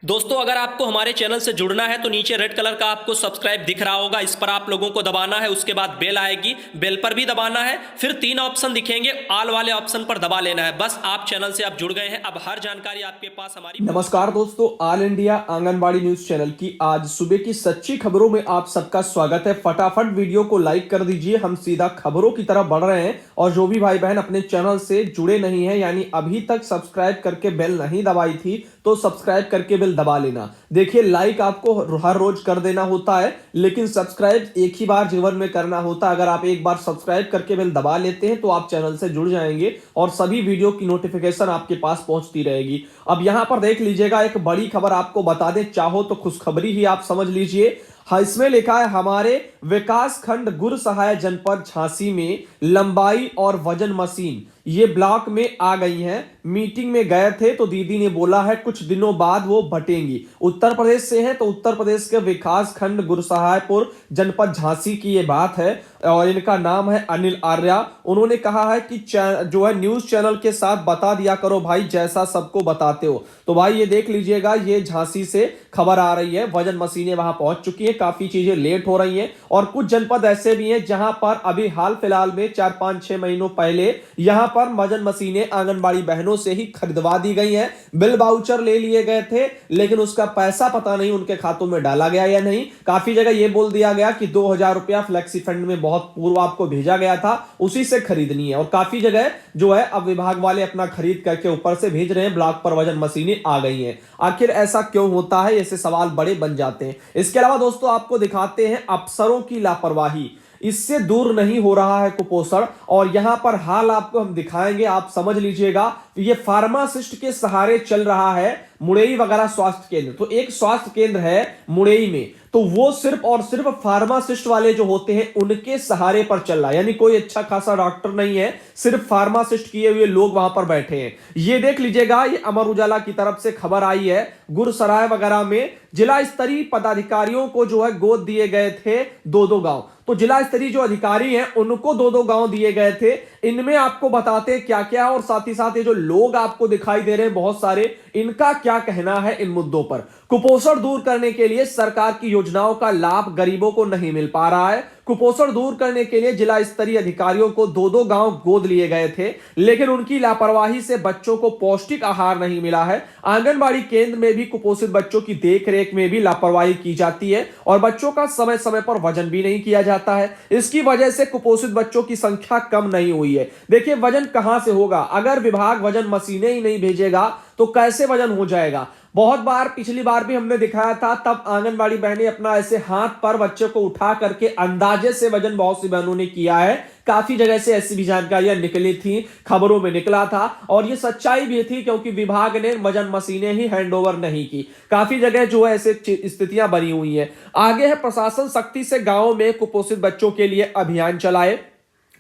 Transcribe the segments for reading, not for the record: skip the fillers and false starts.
दोस्तों, अगर आपको हमारे चैनल से जुड़ना है तो नीचे रेड कलर का आपको सब्सक्राइब दिख रहा होगा, इस पर आप लोगों को दबाना है। उसके बाद बेल आएगी, बेल पर भी दबाना है। फिर 3 ऑप्शन दिखेंगे, ऑल वाले ऑप्शन पर दबा लेना है। बस आप चैनल से आप जुड़ गए हैं, अब हर जानकारी आपके पास हमारी। नमस्कार दोस्तों, all India anganwadi news channel की आज सुबह की सच्ची खबरों में आप सबका स्वागत है। फटाफट वीडियो को लाइक कर दीजिए, हम सीधा खबरों की तरफ बढ़ रहे हैं। और जो भी भाई बहन अपने चैनल से जुड़े नहीं हैं, यानी अभी तक सब्सक्राइब करके बेल नहीं दबाई थी, तो सब्सक्राइब करके बेल दबा लेना। देखिए, लाइक आपको हर रोज कर देना होता है, लेकिन सब्सक्राइब एक ही बार जीवन में करना होता है। अगर आप एक बार सब्सक्राइब करके बेल दबा लेते हैं तो आप चैनल से जुड़ जाएंगे और सभी वीडियो की नोटिफिकेशन आपके पास पहुंचती रहेगी। अब यहां पर देख लीजिएगा, एक बड़ी खबर आपको बता दें, चाहो तो खुशखबरी ही आप समझ लीजिए। हाँ, इसमें लिखा है हमारे विकास खंड गुर सहाय जनपद झांसी में लंबाई और वजन मशीन ये ब्लॉक में आ गई हैं। मीटिंग में गए थे तो दीदी ने बोला है कुछ दिनों बाद वो बटेंगी। उत्तर प्रदेश से है तो उत्तर प्रदेश के विकास खंड गुरसहायपुर जनपद झांसी की ये बात है और इनका नाम है अनिल आर्या। उन्होंने कहा है कि जो है न्यूज चैनल के साथ बता दिया करो भाई, जैसा सबको बताते हो। तो भाई ये देख लीजिएगा, ये झांसी से खबर आ रही है, वजन मशीनें वहां पहुंच चुकी हैं, काफी चीजें लेट हो रही हैं। और कुछ जनपद ऐसे भी हैं जहां पर अभी हाल फिलहाल में 4-5-6 महीनों पहले यहां पर वजन मशीनें आंगनबाड़ी बहनों से ही खरीदवा दी गई हैं। बिल वाउचर ले लिए गए थे, लेकिन उसका पैसा पता नहीं उनके खातों में डाला गया या नहीं। काफी जगह यह बोल दिया गया कि 2000 रुपया फ्लेक्सी फंड में बहुत पूर्व आपको भेजा गया था, उसी से खरीदनी है। और काफी जगह जो है अब विभाग वाले अपना खरीद करके ऊपर से भेज रहे हैं, ब्लॉक पर वजन मशीनें आ गई हैं। आखिर ऐसा क्यों होता है, ऐसे सवाल बड़े बन जाते हैं। इसके अलावा दोस्तों आपको दिखाते हैं अफसरों की लापरवाही, इससे दूर नहीं हो रहा है कुपोषण। और यहां पर हाल आपको हम दिखाएंगे, आप समझ लीजिएगा। ये फार्मासिस्ट के सहारे चल रहा है मुड़ेई वगैरह स्वास्थ्य केंद्र। तो एक स्वास्थ्य केंद्र है मुड़ेई में, तो वो सिर्फ और सिर्फ फार्मासिस्ट वाले जो होते हैं उनके सहारे पर चल रहा है, यानी कोई अच्छा खासा डॉक्टर नहीं है, सिर्फ फार्मासिस्ट किए हुए लोग वहां पर बैठे हैं। ये देख लीजिएगा, ये अमर उजाला की तरफ से खबर आई है। गुरसराय वगैरह में जिला स्तरीय पदाधिकारियों को जो है गोद दिए गए थे 2-2 गांव। तो जिला स्तरीय जो अधिकारी हैं उनको 2-2 गांव दिए गए थे। इनमें आपको बताते हैं क्या क्या, और साथ ही साथ ये जो लोग आपको दिखाई दे रहे हैं बहुत सारे, इनका क्या कहना है इन मुद्दों पर। कुपोषण दूर करने के लिए सरकार की योजनाओं का लाभ गरीबों को नहीं मिल पा रहा है। कुपोषण दूर करने के लिए जिला स्तरीय अधिकारियों को 2-2 गांव गोद लिए गए थे, लेकिन उनकी लापरवाही से बच्चों को पौष्टिक आहार नहीं मिला है। आंगनबाड़ी केंद्र में भी कुपोषित बच्चों की देखरेख में भी लापरवाही की जाती है और बच्चों का समय समय पर वजन भी नहीं किया जाता है। इसकी वजह से कुपोषित बच्चों की संख्या कम नहीं हुई है। देखिए, वजन कहां से होगा, अगर विभाग वजन मशीनें ही नहीं भेजेगा तो कैसे वजन हो जाएगा। बहुत बार पिछली बार भी हमने दिखाया था, तब आंगनबाड़ी बहनें अपना ऐसे हाथ पर बच्चे को उठा करके अंदाजे से वजन बहुत सी बहनों ने किया है। काफी जगह से ऐसी भी जानकारियां निकली थी, खबरों में निकला था, और ये सच्चाई भी थी क्योंकि विभाग ने वजन मशीनें ही हैंडओवर नहीं की। काफी जगह जो है ऐसे स्थितियां बनी हुई हैं। आगे है, प्रशासन सख्ती से गांवों में कुपोषित बच्चों के लिए अभियान चलाए,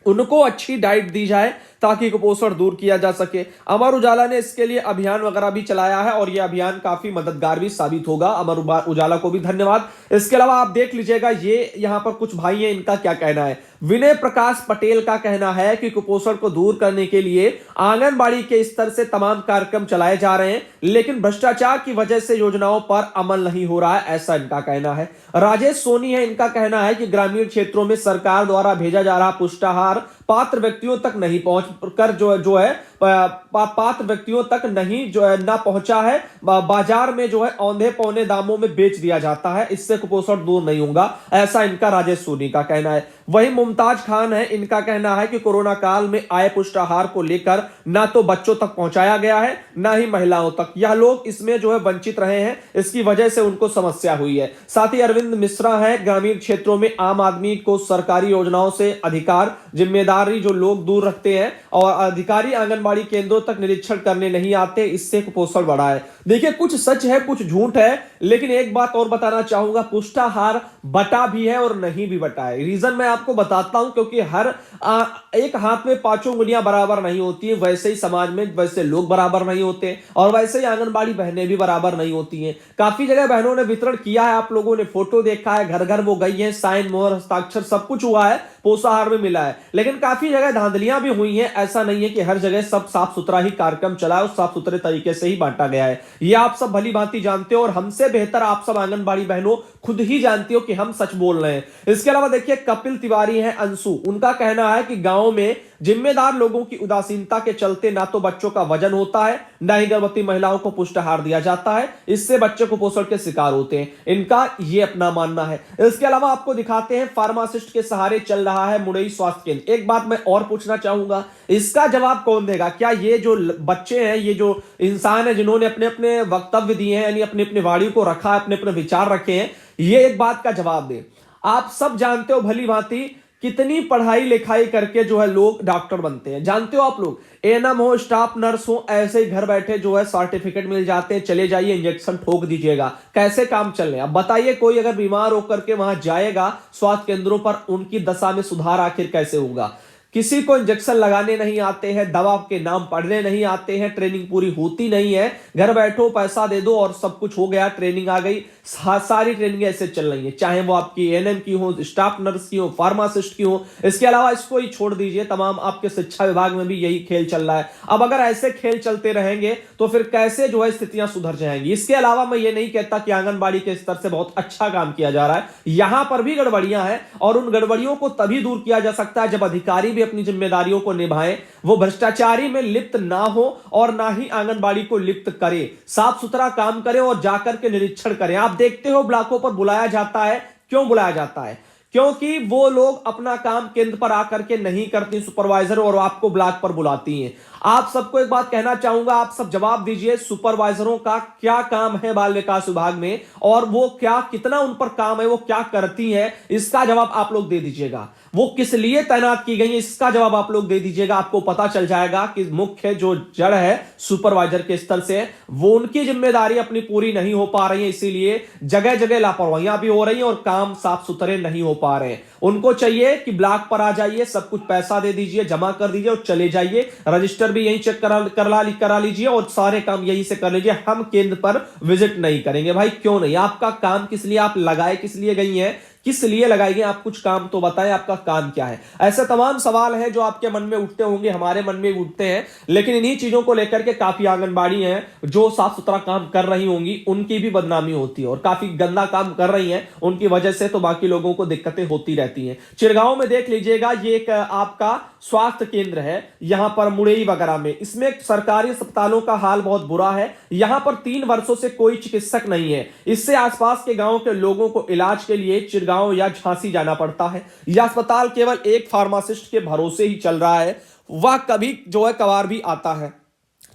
उनको अच्छी डाइट दी जाए ताकि कुपोषण दूर किया जा सके। अमर उजाला ने इसके लिए अभियान वगैरह भी चलाया है और यह अभियान काफी मददगार भी साबित होगा। अमर उजाला को भी धन्यवाद। इसके अलावा आप देख लीजिएगा, ये यहां पर कुछ भाई हैं, इनका क्या कहना है। विनय प्रकाश पटेल का कहना है कि कुपोषण को दूर करने के लिए आंगनबाड़ी के स्तर से तमाम कार्यक्रम चलाए जा रहे हैं, लेकिन भ्रष्टाचार की वजह से योजनाओं पर अमल नहीं हो रहा है, ऐसा इनका कहना है। राजेश सोनी है, इनका कहना है कि ग्रामीण क्षेत्रों में सरकार द्वारा भेजा जा रहा पुष्टाहार पात्र व्यक्तियों तक नहीं पहुंच कर जो है पात्र व्यक्तियों तक नहीं जो है ना पहुंचा है। बाजार में जो है औंधे पौने दामों में बेच दिया जाता है, इससे कुपोषण दूर नहीं होगा, ऐसा इनका राजेश सोनी का कहना है। वही मुमताज खान है, इनका कहना है कि कोरोना काल में आए पुष्टाहार को लेकर ना तो बच्चों तक पहुंचाया गया है, ना ही महिलाओं तक। यह लोग इसमें जो है वंचित रहे हैं, इसकी वजह से उनको समस्या हुई है। साथ ही अरविंद मिश्रा है, ग्रामीण क्षेत्रों में आम आदमी को सरकारी योजनाओं से अधिकार जिम्मेदारी जो लोग दूर रखते हैं और अधिकारी आंगनबाड़ी केंद्रों तक निरीक्षण करने नहीं आते, इससे कुपोषण बढ़ा है। देखिए, कुछ सच है कुछ झूठ है, लेकिन एक बात और बताना चाहूंगा, पुष्टाहार बटा भी है और नहीं भी बटा है। रीजन मैं आपको बताता हूं, क्योंकि हर एक हाथ में 5 उंगलियां बराबर नहीं होती है, वैसे ही समाज में वैसे लोग बराबर नहीं होते और वैसे ही आंगनबाड़ी बहनें भी बराबर नहीं होती हैं। काफी जगह बहनों ने वितरण किया है, आप लोगों ने फोटो देखा है, घर घर वो गई है, साइन मोहर हस्ताक्षर सब कुछ हुआ है, पोषाहार में मिला है, लेकिन काफी जगह धांधलियां भी हुई हैं। ऐसा नहीं है कि हर जगह सब साफ सुथरा ही कार्यक्रम चला है और साफ सुथरे तरीके से ही बांटा गया है। ये आप सब भली भांति जानते हो और हमसे बेहतर आप सब आंगनबाड़ी बहनों खुद ही जानती हो कि हम सच बोल रहे हैं। इसके अलावा देखिए, कपिल तिवारी हैं अंशु, उनका कहना है कि गांव में जिम्मेदार लोगों की उदासीनता के चलते ना तो बच्चों का वजन होता है, ना ही गर्भवती महिलाओं को पुष्टाहार दिया जाता है। इससे बच्चे कुपोषण के शिकार होते हैं। इनका ये अपना मानना है। इसके अलावा आपको दिखाते हैं फार्मासिस्ट के सहारे चल रहा है मुड़ई स्वास्थ्य केंद्र। एक बात मैं और पूछना चाहूंगा, इसका जवाब कौन देगा? क्या ये जो बच्चे हैं, ये जो इंसान है जिन्होंने अपने अपने वक्तव्य दिए हैं, यानी अपने अपने वाणी को रखा है, अपने अपने विचार रखे हैं, ये एक बात का जवाब दे। आप सब जानते हो भली भांति कितनी पढ़ाई लिखाई करके जो है लोग डॉक्टर बनते हैं। जानते हो आप लोग, एएनएम हो, स्टाफ नर्स हो, ऐसे ही घर बैठे जो है सर्टिफिकेट मिल जाते हैं, चले जाइए इंजेक्शन ठोक दीजिएगा। कैसे काम चल रहे हैं? अब बताइए, कोई अगर बीमार होकर के वहां जाएगा स्वास्थ्य केंद्रों पर, उनकी दशा में सुधार आखिर कैसे होगा? किसी को इंजेक्शन लगाने नहीं आते हैं, दवा के नाम पढ़ने नहीं आते हैं, ट्रेनिंग पूरी होती नहीं है। घर बैठो, पैसा दे दो और सब कुछ हो गया, ट्रेनिंग आ गई। सारी ट्रेनिंग ऐसे चल रही है, चाहे वो आपकी एएनएम की हो, स्टाफ नर्स की हो, फार्मासिस्ट की हो। इसके अलावा इसको ही छोड़ दीजिए, तमाम आपके शिक्षा विभाग में भी यही खेल चल रहा है। अब अगर ऐसे खेल चलते रहेंगे तो फिर कैसे जो है स्थितियां सुधर जाएंगी? इसके अलावा मैं ये नहीं कहता कि आंगनबाड़ी के स्तर से बहुत अच्छा काम किया जा रहा है, यहां पर भी गड़बड़ियां हैं और उन गड़बड़ियों को तभी दूर किया जा सकता है जब अधिकारी भी अपनी जिम्मेदारियों को निभाएं, वो भ्रष्टाचारी में लिप्त ना हो और ना ही आंगनबाड़ी को लिप्त करे, साफ सुथरा काम करे और जाकर के निरीक्षण करें। आप देखते हो ब्लॉकों पर बुलाया जाता है, क्यों बुलाया जाता है? क्योंकि वो लोग अपना काम केंद्र पर आकर के नहीं करती सुपरवाइजर, और आपको ब्लॉक पर बुलाती हैं। आप सबको एक बात कहना चाहूंगा, आप सब जवाब दीजिए, सुपरवाइजरों का क्या काम है बाल विकास विभाग में और वो क्या कितना उन पर काम है, वो क्या करती है, इसका जवाब आप लोग दे दीजिएगा। वो किस लिए तैनात की गई है, इसका जवाब आप लोग दे दीजिएगा। आपको पता चल जाएगा कि मुख्य जो जड़ है सुपरवाइजर के स्तर से, वो उनकी जिम्मेदारी अपनी पूरी नहीं हो पा रही है, इसीलिए जगह जगह लापरवाहियां भी हो रही हैं और काम साफ सुथरे नहीं हो पा रहे हैं। उनको चाहिए कि ब्लॉक पर आ जाइए, सब कुछ पैसा दे दीजिए, जमा कर दीजिए और चले जाइए। रजिस्टर भी यहीं चेक करा लीजिए और सारे काम यहीं से कर लीजिए। हम केंद्र पर विजिट नहीं करेंगे। भाई क्यों नहीं? आपका काम किस लिए, आप लगाए किस लिए गई हैं, किस लिए लगाई गई? आप कुछ काम तो बताएं, आपका काम क्या है? ऐसे तमाम सवाल हैं जो आपके मन में उठते होंगे, हमारे मन में भी उठते हैं, लेकिन इन्हीं चीजों को लेकर के काफी आंगनबाड़ी हैं जो साफ सुथरा काम कर रही होंगी, उनकी भी बदनामी होती है और काफी गंदा काम कर रही हैं, उनकी वजह से तो बाकी लोगों को दिक्कतें होती रहती हैं। चिरगांव में देख लीजिएगा, ये एक आपका स्वास्थ्य केंद्र है, यहां पर मुड़ई वगैरह में, इसमें सरकारी अस्पतालों का हाल बहुत बुरा है। यहां पर 3 वर्षों से कोई चिकित्सक नहीं है। इससे आसपास के गांव के लोगों को इलाज के लिए चिरगांव या झांसी जाना पड़ता है। यह अस्पताल केवल एक फार्मासिस्ट के भरोसे ही चल रहा है, वह कभी जो है कभार भी आता है।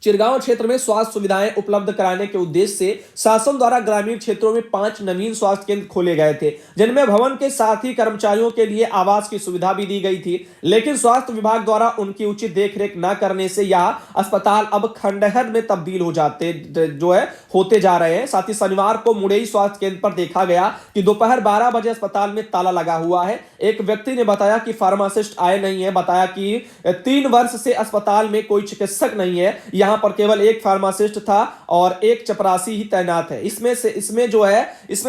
चिरगांव क्षेत्र में स्वास्थ्य सुविधाएं उपलब्ध कराने के उद्देश्य से शासन द्वारा ग्रामीण क्षेत्रों में 5 नवीन स्वास्थ्य केंद्र खोले गए थे, जिनमें भवन के साथ ही कर्मचारियों के लिए आवास की सुविधा भी दी गई थी। लेकिन स्वास्थ्य विभाग द्वारा उनकी उचित देखरेख न करने से यह अस्पताल अब खंडहर में तब्दील होते जा रहे हैं। साथ ही शनिवार को मुड़ई स्वास्थ्य केंद्र पर देखा गया कि दोपहर 12 बजे अस्पताल में ताला लगा हुआ है। एक व्यक्ति ने बताया कि फार्मासिस्ट आए नहीं है, बताया कि 3 वर्ष से अस्पताल में कोई चिकित्सक नहीं है, यहां पर केवल एक फार्मासिस्ट था और एक चपरासी ही तैनात है। इसमें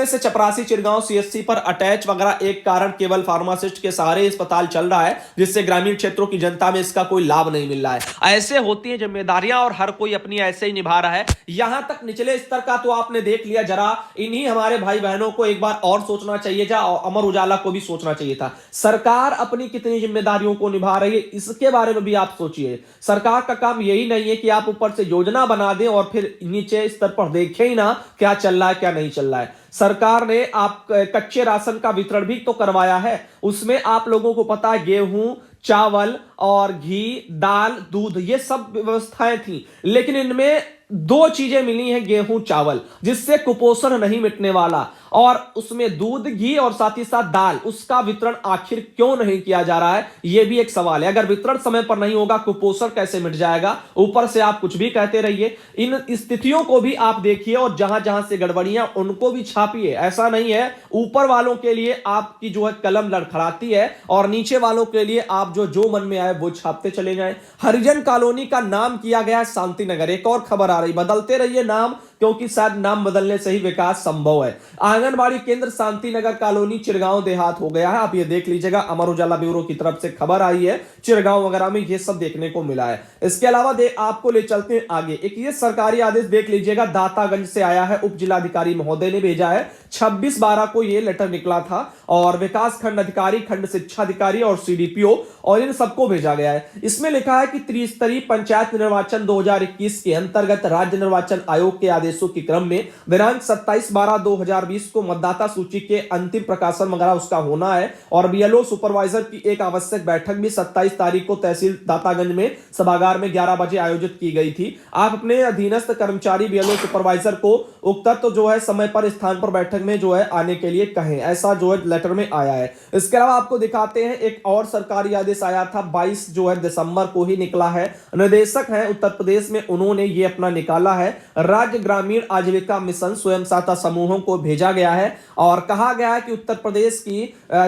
से चपरासी चिरगांव सीएचसी पर अटैच वगैरह एक कारण केवल फार्मासिस्ट के सहारे अस्पताल चल रहा है, जिससे ग्रामीण क्षेत्रों की जनता में इसका कोई लाभ नहीं मिल रहा है। ऐसे होती है जिम्मेदारियां और हर कोई अपनी ऐसे ही निभा रहा है। यहां तक निचले स्तर का तो आपने देख लिया, जरा इन्हीं हमारे भाई बहनों को एक बार और सोचना चाहिए था, अमर उजाला को भी सोचना चाहिए था। सरकार अपनी कितनी जिम्मेदारियों को निभा रही है, इसके बारे में भी आप सोचिए। सरकार का काम यही नहीं है कि आप ऊपर से योजना बना दें और फिर नीचे स्तर पर देखें ही ना क्या चल रहा है क्या नहीं चल रहा है। सरकार ने आप कच्चे राशन का वितरण भी तो करवाया है, उसमें आप लोगों को पता है गेहूं, चावल और घी, दाल, दूध, ये सब व्यवस्थाएं थी, लेकिन इनमें 2 चीजें मिली हैं, गेहूं, चावल, जिससे कुपोषण नहीं मिटने वाला, और उसमें दूध, घी और साथ ही साथ दाल, उसका वितरण आखिर क्यों नहीं किया जा रहा है, यह भी एक सवाल है। अगर वितरण समय पर नहीं होगा, कुपोषण कैसे मिट जाएगा? ऊपर से आप कुछ भी कहते रहिए, इन स्थितियों को भी आप देखिए और जहां जहां से गड़बड़ियां उनको भी छापिए। ऐसा नहीं है ऊपर वालों के लिए आपकी जो है कलम लड़खड़ाती है और नीचे वालों के लिए आप जो मन में आए वो छापते चले जाएं। हरिजन कॉलोनी का नाम किया गया शांति नगर। एक और खबर आ रही, बदलते रहिए नाम, क्योंकि शायद नाम बदलने से ही विकास संभव है। आंगनबाड़ी केंद्र शांति नगर कॉलोनी चिरगांव देहात हो गया है। आप ये देख लीजिएगा, अमर उजाला ब्यूरो की तरफ से खबर आई है, चिरगांव वगैरह में ये सब देखने को मिला है। इसके अलावा आपको ले चलते हैं आगे। एक ये सरकारी आदेश देख लीजिएगा, दातागंज से आया है, उप जिलाधिकारी महोदय ने भेजा है। 26/12 को ये लेटर निकला था और विकास खंड अधिकारी, खंड शिक्षा अधिकारी और सीडीपीओ और इन सबको भेजा गया है। इसमें लिखा है कि त्रिस्तरीय पंचायत निर्वाचन 2021 के अंतर्गत राज्य निर्वाचन आयोग के आदेशों के क्रम में दिनांक 27/12/2020 को मतदाता सूची के अंतिम प्रकाशन वगैरह उसका होना है और बीएलओ सुपरवाइजर की एक आवश्यक बैठक भी 27 तारीख को तहसील दातागंज में सभागार में 11 बजे आयोजित की गई थी। आप अपने अधीनस्थ कर्मचारी बीएलओ सुपरवाइजर को उक्त जो है समय पर स्थान पर बैठक में जो है आने के लिए कहें, ऐसा जो है लेटर में आया है। इसके अलावा आपको दिखाते हैं एक और सरकारी आदेश आया था, 22 जो है दिसंबर को ही निकला है। निदेशक हैं उत्तर प्रदेश में, उन्होंने ये अपना निकाला है। राज्य ग्रामीण आजीविका मिशन स्वयं सहायता समूहों को भेजा गया है और कहा गया है कि उत्तर प्रदेश की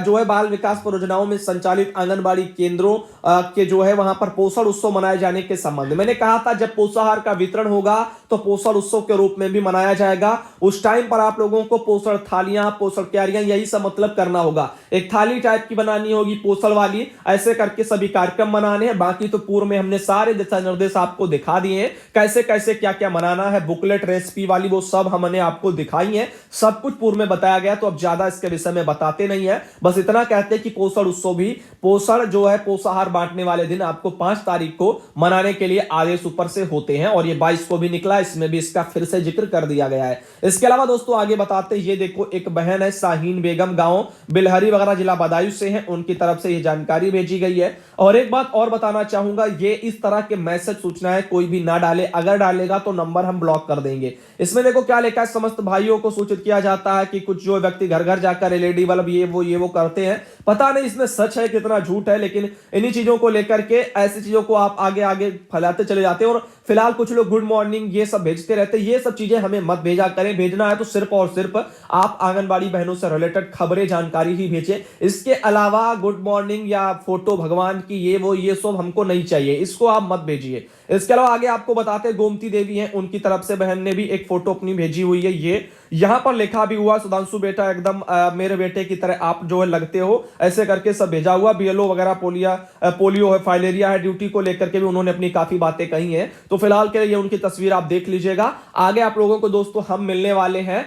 जो है बाल विकास परियोजनाओं में संचालित आंगनबाड़ी केंद्रों के जो है वहां पर पोषण उत्सव मनाए जाने के संबंध में मैंने कहा था, जब पोषाहार का वितरण होगा तो पोषण उत्सव के रूप में भी मनाया जाएगा। उस टाइम पर आप लोगों को पोषण थालियां, पोषण क्यारियां, यही सब मतलब करना होगा। एक थाली टाइप की बनानी होगी पोषण वाली, ऐसे करके सभी कार्यक्रम मनाने हैं। बाकी तो पूर्व में हमने सारे दिशा निर्देश आपको दिखा दिए हैं, कैसे कैसे क्या क्या मनाना है। बुकलेट रेसिपी वाली वो सब हमने आपको दिखाई है, सब कुछ पूर्व में बताया गया, तो अब ज्यादा इसके विषय में बताते नहीं है। बस इतना कहते हैं कि पोषण उत्सव भी, पोषण जो है पोषाहार बांटने वाले दिन आपको 5 तारीख को मनाने के लिए आदेश ऊपर से होते हैं और ये 22 को भी निकला, इसमें भी इसका फिर से जिक्र कर दिया गया है। इसके अलावा दोस्तों आगे बताते हैं, ये देखो एक बहन है शाहीन बेगम, गांव बिलहरी वगैरह, जिला बदायूं से है, उनकी तरफ से ये जानकारी भेजी गई है। और एक बात और बताना चाहूंगा, ये इस तरह के मैसेज सूचनाएं कोई भी ना डाले, अगर डालेगा तो नंबर हम ब्लॉक कर देंगे। इसमें देखो क्या लिखा है, समस्त भाइयों को सूचित किया जाता है कि कुछ जो व्यक्ति घर घर जाकर एलईडी बल्ब ये वो करते हैं। पता नहीं इसमें सच है कितना झूठ है, लेकिन इन्हीं चीजों को लेकर के ऐसी चीजों को आप आगे आगे फैलाते चले जाते हैं। और फिलहाल कुछ लोग गुड मॉर्निंग ये सब भेजते रहते हैं, ये सब चीजें हमें मत भेजा करें। भेजना है तो सिर्फ और सिर्फ आप आंगनबाड़ी बहनों से रिलेटेड खबरें, जानकारी ही भेजें। इसके अलावा गुड मॉर्निंग या फोटो भगवान की ये सब हमको नहीं चाहिए, इसको आप मत भेजिए। इसके अलावा आगे आपको बताते हैं, गोमती देवी हैं, उनकी तरफ से बहन ने भी एक फोटो अपनी भेजी हुई है। ये यहां पर लिखा भी हुआ, सुधांशु बेटा एकदम मेरे बेटे की तरह आप जो है लगते हो, ऐसे करके सब भेजा हुआ। बीएलओ वगैरह पोलियो है, फाइलेरिया है, ड्यूटी को लेकर के भी उन्होंने अपनी काफी बातें कही हैं। तो फिलहाल के लिए उनकी तस्वीर आप देख लीजिएगा। आगे आप लोगों को दोस्तों हम मिलने वाले हैं